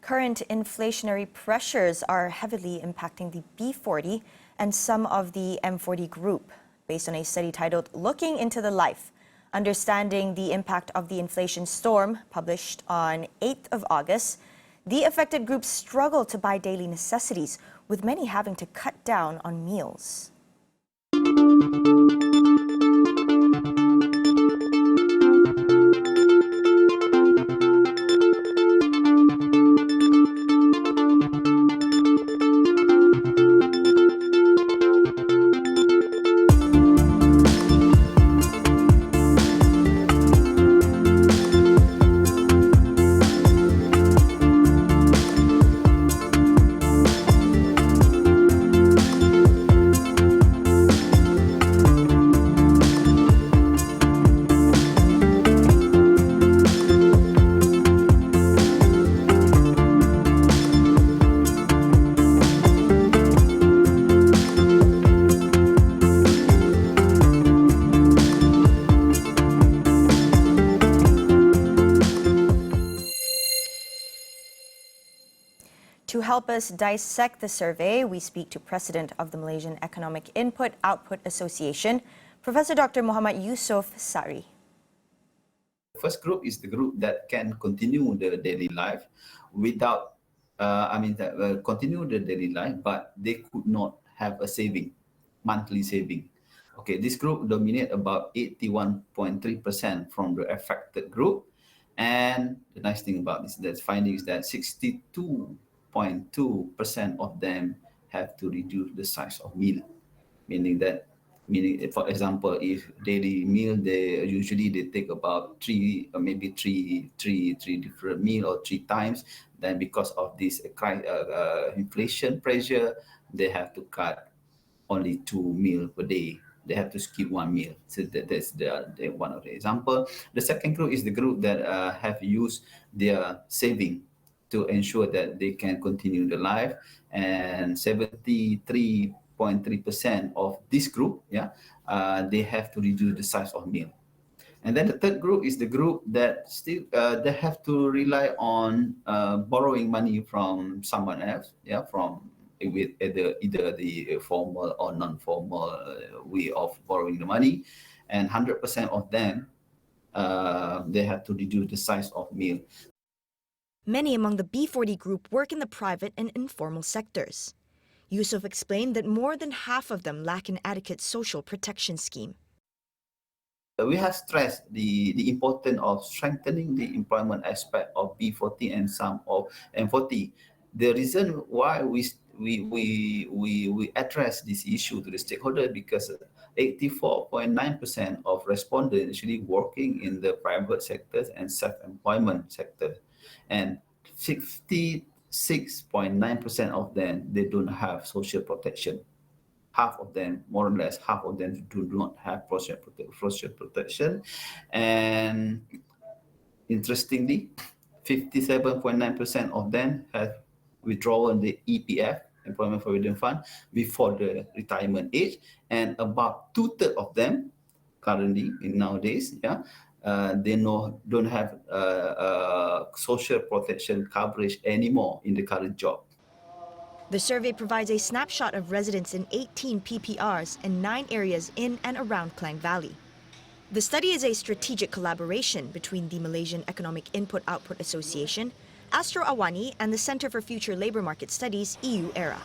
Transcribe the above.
Current inflationary pressures are heavily impacting the B40 and some of the M40 group. Based on a study titled Looking into the Life, Understanding the Impact of the Inflation Storm, published on 8th of August, the affected groups struggle to buy daily necessities, with many having to cut down on meals. To help us dissect the survey, we speak to President of the Malaysian Economic Input-Output Association, Professor Dr. Muhammad Yusof, Saari. The first group is the group that can continue their daily life without, continue their daily life, but they could not have a saving, monthly saving. Okay, this group dominate about 81.3% from the affected group. And the nice thing about this, that finding is that 62.2% of them have to reduce the size of meal, meaning, for example, if daily meal, they take about three different meal or 3 times. Then because of this inflation pressure, they have to cut only 2 meals per day. They have to skip 1 meal. So that's the one of the example. The second group is the group that have used their saving to ensure that they can continue the life, and 73.3% of this group, they have to reduce the size of meal. And then the third group is the group that still they have to rely on borrowing money from someone else, from with either the formal or non-formal way of borrowing the money, and 100% of them they have to reduce the size of meal. Many among the B40 group work in the private and informal sectors. Yusof explained that more than half of them lack an adequate social protection scheme. We have stressed the importance of strengthening the employment aspect of B40 and some of M40. The reason why we address this issue to the stakeholder, because 84.9% of respondents actually working in the private sectors and self-employment sector, and 66.9% of them, they don't have social protection. Half of them, more or less, half of them do not have social protection. And interestingly, 57.9% of them have withdrawn the EPF, Employment Provident Fund, before the retirement age, and about 2/3 of them currently, nowadays, they don't have social protection coverage anymore in the current job. The survey provides a snapshot of residents in 18 PPRs and 9 areas in and around Klang Valley. The study is a strategic collaboration between the Malaysian Economic Input-Output Association, Astro AWANI, and the Center for Future Labour Market Studies, EU-ERA.